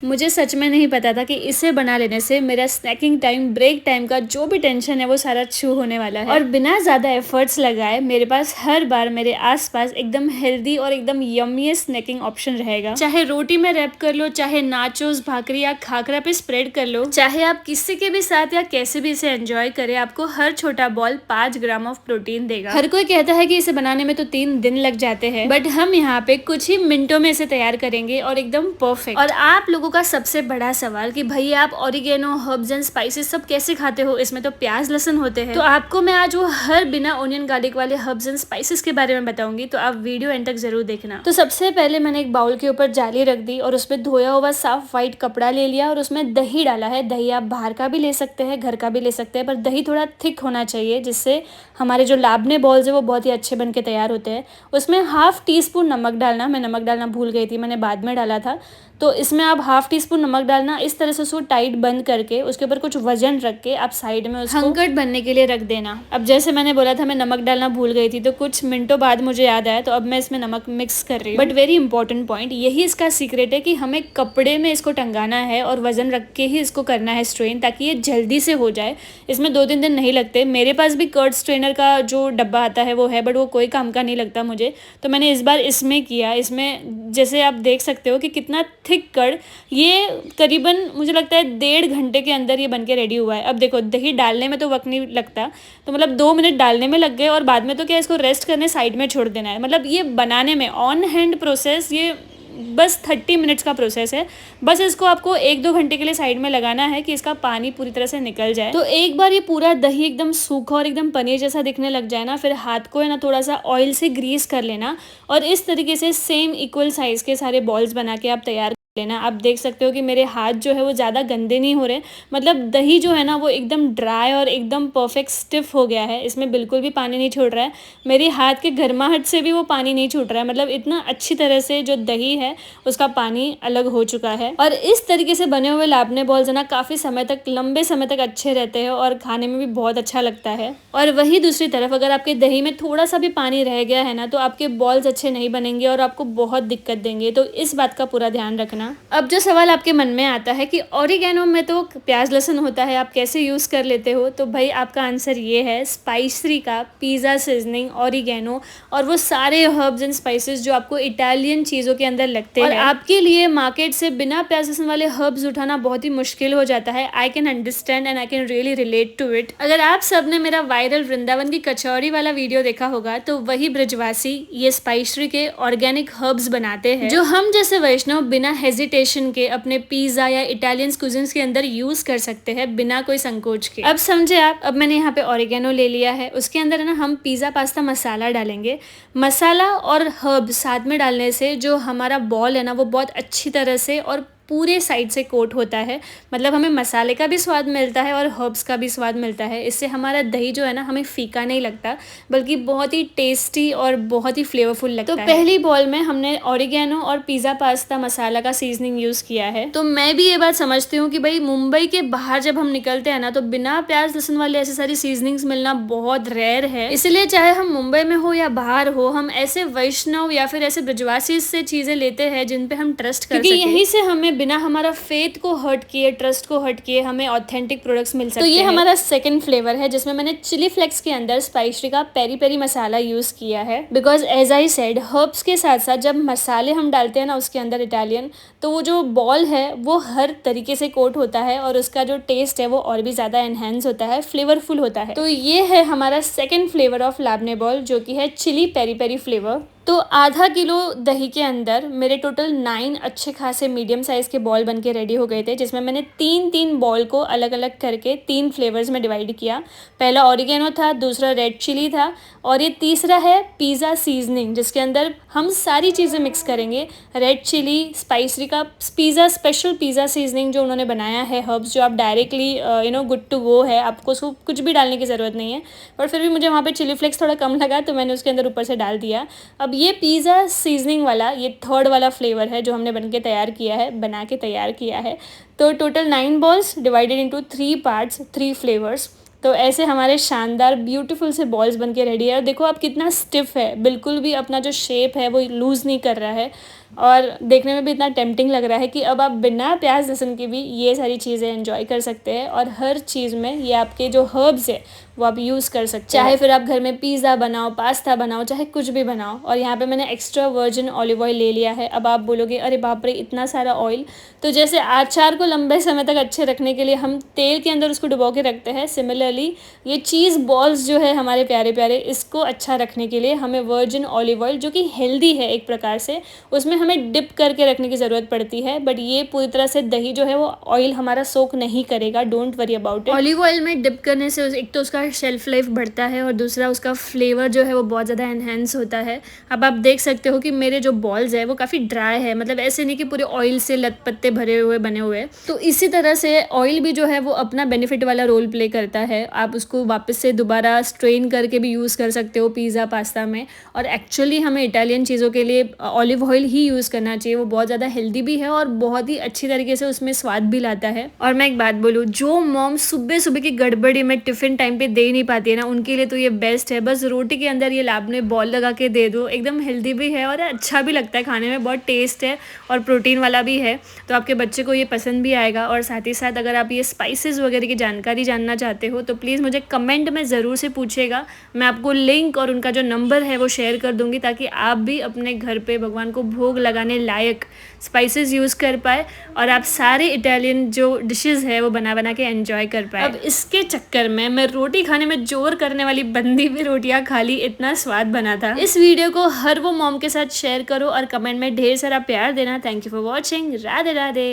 मुझे सच में नहीं पता था कि इसे बना लेने से मेरा स्नैकिंग टाइम, ब्रेक टाइम का जो भी टेंशन है वो सारा छू होने वाला है और बिना ज़्यादा एफर्ट्स लगाए मेरे पास हर बार मेरे आसपास एकदम हेल्दी और एकदम यम्मी स्नैकिंग ऑप्शन रहेगा। चाहे रोटी में रैप कर लो, चाहे नाचोस, भाकरी या खाकरा पे स्प्रेड कर लो, चाहे आप किसी के भी साथ या कैसे भी इसे एंजॉय करें, आपको हर छोटा बॉल 5 ग्राम ऑफ प्रोटीन देगा। हर कोई कहता है कि इसे बनाने में तो 3 दिन लग जाते हैं, बट हम यहाँ पे कुछ ही मिनटों में इसे तैयार करेंगे और एकदम परफेक्ट। और आप लोगों का सबसे बड़ा सवाल कि भैया आप ऑरिगेनो, हर्ब्स एंड स्पाइसेस सब कैसे खाते हो, इसमें तो प्याज लहसुन होते हैं। तो आपको मैं आज वो हर बिना ओनियन गार्लिक वाले हर्ब्स एंड स्पाइसेस के बारे में बताऊंगी, तो आप वीडियो एंड तक जरूर देखना। तो सबसे पहले मैंने एक बाउल के ऊपर जाली रख दी और उसमें धोया हुआ साफ व्हाइट कपड़ा ले लिया और उसमें दही डाला है। दही आप बाहर का भी ले सकते हैं, घर का भी ले सकते हैं, पर दही थोड़ा थिक होना चाहिए जिससे हमारे जो लाबने बॉल्स है वो बहुत ही अच्छे बन के तैयार होते हैं। उसमें हाफ टी स्पून नमक डालना, मैं नमक डालना भूल गई थी, मैंने बाद में डाला था। तो इसमें आप हाफ टी स्पून नमक डालना। इस तरह से उसको टाइट बंद करके उसके ऊपर कुछ वजन रख के आप साइड में उसको हंकट बनने के लिए रख देना। अब जैसे मैंने बोला था मैं नमक डालना भूल गई थी, तो कुछ मिनटों बाद मुझे याद आया, तो अब मैं इसमें नमक मिक्स कर रही हूँ। बट वेरी इंपॉर्टेंट पॉइंट, यही इसका सीक्रेट है कि हमें कपड़े में इसको टंगाना है और वजन रख के ही इसको करना है स्ट्रेन, ताकि ये जल्दी से हो जाए। इसमें 2-3 दिन नहीं लगते। मेरे पास भी कर्ड स्ट्रेनर का जो डब्बा आता है वो है, बट वो कोई काम का नहीं लगता मुझे, तो मैंने इस बार इसमें किया। इसमें जैसे आप देख सकते हो कि कितना थिक कर्ड, ये करीबन मुझे लगता है 1.5 घंटे के अंदर ये बनके रेडी हुआ है। अब देखो दही डालने में तो वक्त नहीं लगता, तो मतलब 2 मिनट डालने में लग गए और बाद में तो क्या इसको रेस्ट करने साइड में छोड़ देना है। मतलब ये बनाने में ऑन हैंड प्रोसेस ये बस 30 मिनट्स का प्रोसेस है। बस इसको आपको 1-2 घंटे के लिए साइड में लगाना है कि इसका पानी पूरी तरह से निकल जाए। तो एक बार ये पूरा दही एकदम सूखा और एकदम पनीर जैसा दिखने लग जाए ना, फिर हाथ को है ना थोड़ा सा ऑयल से ग्रीस कर लेना और इस तरीके से सेम इक्वल साइज के सारे बॉल्स बना के आप तैयार लेना। आप देख सकते हो कि मेरे हाथ जो है वो ज़्यादा गंदे नहीं हो रहे, मतलब दही जो है ना वो एकदम ड्राई और एकदम परफेक्ट स्टिफ हो गया है। इसमें बिल्कुल भी पानी नहीं छोड़ रहा है, मेरे हाथ के गर्माहट से भी वो पानी नहीं छूट रहा है। मतलब इतना अच्छी तरह से जो दही है उसका पानी अलग हो चुका है। और इस तरीके से बने हुए लापने बॉल्स है ना काफ़ी समय तक, लंबे समय तक अच्छे रहते हैं और खाने में भी बहुत अच्छा लगता है। और वही दूसरी तरफ अगर आपके दही में थोड़ा सा भी पानी रह गया है ना, तो आपके बॉल्स अच्छे नहीं बनेंगे और आपको बहुत दिक्कत देंगे, तो इस बात का पूरा ध्यान रखना। अब जो सवाल आपके मन में आता है कि ऑरिगेनो में तो प्याज लहसुन होता है, आप कैसे यूज़ कर लेते हो, तो भाई आपका आंसर ये है स्पाइसरी का पिज़्ज़ा सीजनिंग ऑरिगेनो और वो सारे हर्ब्स एंड स्पाइसेस जो आपको इटालियन चीज़ों के अंदर लगते हैं। और आपके लिए मार्केट से बिना प्याज लहसुन वाले हर्ब्स उठाना बहुत ही मुश्किल हो जाता है। I can understand and I can really relate to it. अगर आप सब ने मेरा वायरल वृंदावन की कचौरी वाला वीडियो देखा होगा, तो वही ब्रजवासी ये स्पाइसरी के ऑर्गेनिक हर्ब्स बनाते हैं, जो हम जैसे वैष्णव बिना हेजिटेशन के अपने पिज्जा या इटालियन कुजिन्स के अंदर यूज कर सकते हैं बिना कोई संकोच के। अब समझे आप, अब मैंने यहाँ पे ऑरिगेनो ले लिया है, उसके अंदर है ना हम पिज्जा पास्ता मसाला डालेंगे। मसाला और हर्ब साथ में डालने से जो हमारा बॉल है ना वो बहुत अच्छी तरह से और पूरे साइड से कोट होता है। मतलब हमें मसाले का भी स्वाद मिलता है और हर्ब्स का भी स्वाद मिलता है। इससे हमारा दही जो है ना हमें फीका नहीं लगता, बल्कि बहुत ही टेस्टी और बहुत ही फ्लेवरफुल लगता है। तो पहली बॉल में हमने ऑरिगेनो और पिज़्ज़ा पास्ता मसाला का सीजनिंग यूज़ किया है। तो मैं भी ये बात समझती हूँ कि भाई मुंबई के बाहर जब हम निकलते हैं ना, तो बिना प्याज लहसुन वाले ऐसे सारी सीजनिंग्स मिलना बहुत रेयर है। इसलिए चाहे हम मुंबई में हो या बाहर हो, हम ऐसे वैष्णव या फिर ऐसे ब्रजवासी से चीज़ें लेते हैं जिन पे हम ट्रस्ट कर सकें, क्योंकि यहीं से हमें बिना हमारा फेथ को हर्ट किए, ट्रस्ट को हर्ट किए हमें ऑथेंटिक प्रोडक्ट्स मिल सकते हैं। तो ये हमारा सेकंड फ्लेवर है जिसमें मैंने चिली फ्लेक्स के अंदर स्पाइसरी का पेरी पेरी मसाला यूज किया है। Because as I said, herbs के साथ साथ जब मसाले हम डालते हैं ना उसके अंदर इटालियन, तो वो जो बॉल है वो हर तरीके से कोट होता है और उसका जो टेस्ट है वो और भी ज्यादा एनहेंस होता है, फ्लेवरफुल होता है। तो ये है हमारा सेकेंड फ्लेवर ऑफ लाबने बॉल, जो कि है चिली पेरी पेरी फ्लेवर। तो आधा किलो दही के अंदर मेरे टोटल 9 अच्छे खासे मीडियम साइज के बॉल बनके रेडी हो गए थे, जिसमें मैंने 3-3 बॉल को अलग अलग करके 3 फ्लेवर्स में डिवाइड किया। पहला ऑरिगेनो था, दूसरा रेड चिली था और ये तीसरा है पिज़्ज़ा सीजनिंग, जिसके अंदर हम सारी चीज़ें मिक्स करेंगे। रेड चिली, स्पाइसरी का पिज़्ज़ा स्पेशल पिज़्ज़ा सीजनिंग जो उन्होंने बनाया है, हर्ब्स जो आप डायरेक्टली गुड टू गो है, आपको उसको कुछ भी डालने की ज़रूरत नहीं है। पर फिर भी मुझे वहाँ पे चिली फ्लेक्स थोड़ा कम लगा, तो मैंने उसके अंदर ऊपर से डाल दिया। अब ये पिज़्ज़ा सीजनिंग वाला, ये थर्ड वाला फ्लेवर है जो हमने बना के तैयार किया है। तो total 9 balls divided into 3 parts, 3 flavours. तो ऐसे हमारे शानदार ब्यूटीफुल से बॉल्स बनके रेडी है। और देखो आप कितना स्टिफ है, बिल्कुल भी अपना जो शेप है वो लूज़ नहीं कर रहा है। और देखने में भी इतना टेम्पटिंग लग रहा है कि अब आप बिना प्याज लहसुन के भी ये सारी चीज़ें एंजॉय कर सकते हैं। और हर चीज़ में ये आपके जो हर्ब्स है वो आप यूज़ कर सकते हैं, चाहे फिर आप घर में पिज़्ज़ा बनाओ, पास्ता बनाओ, चाहे कुछ भी बनाओ। और यहाँ पे मैंने एक्स्ट्रा वर्जिन ऑलिव ऑयल ले लिया है। अब आप बोलोगे अरे बाप रे इतना सारा ऑयल, तो जैसे अचार को लंबे समय तक अच्छे रखने के लिए हम तेल के अंदर उसको डुबो के रखते हैं, सिमिलरली ये चीज़ बॉल्स जो है हमारे प्यारे प्यारे, इसको अच्छा रखने के लिए हमें वर्जिन ऑलिव ऑयल, जो कि हेल्दी है एक प्रकार से, उसमें हमें डिप करके रखने की ज़रूरत पड़ती है। बट ये पूरी तरह से दही जो है वो ऑयल हमारा सोक नहीं करेगा, don't worry about it. Olive oil में डिप करने से एक तो उसका शेल्फ लाइफ बढ़ता है और दूसरा उसका फ्लेवर जो है वो बहुत ज़्यादा एनहेंस होता है। अब आप देख सकते हो कि मेरे जो बॉल्स है वो काफ़ी ड्राई है, मतलब ऐसे नहीं कि पूरे ऑयल से लत पत्ते भरे हुए बने हुए। तो इसी तरह से ऑयल भी जो है वो अपना बेनिफिट वाला रोल प्ले करता है। आप उसको वापस से दोबारा स्ट्रेन करके भी यूज़ कर सकते हो पिज़्ज़ा पास्ता में। और एक्चुअली हमें इटालियन चीज़ों के लिए ऑलिव ऑयल ही यूज़ करना चाहिए, वो बहुत ज़्यादा हेल्दी भी है और बहुत ही अच्छी तरीके से उसमें स्वाद भी लाता है। और मैं एक बात बोलूँ, जो मॉम सुबह सुबह की गड़बड़ी में टिफ़िन टाइम पे दे नहीं पाती है ना, उनके लिए तो ये बेस्ट है। बस रोटी के अंदर ये आपने बॉल लगा के दे दो, एकदम हेल्दी भी है और अच्छा भी लगता है खाने में, बहुत टेस्ट है और प्रोटीन वाला भी है, तो आपके बच्चे को ये पसंद भी आएगा। और साथ ही साथ अगर आप ये स्पाइसेस वगैरह की जानकारी जानना चाहते हो तो प्लीज़ मुझे कमेंट में ज़रूर से पूछेगा, मैं आपको लिंक और उनका जो नंबर है वो शेयर कर दूँगी, ताकि आप भी अपने घर पे भगवान को भोग लगाने लायक स्पाइसेस यूज़ कर पाए और आप सारे इटालियन जो डिशेज़ है वो बना बना के एंजॉय कर पाए। अब इसके चक्कर में मैं रोटी खाने में जोर करने वाली बंदी भी रोटियां खा ली, इतना स्वाद बना था। इस वीडियो को हर वो मॉम के साथ शेयर करो और कमेंट में ढेर सारा प्यार देना। Thank you for watching. Radhe Radhe.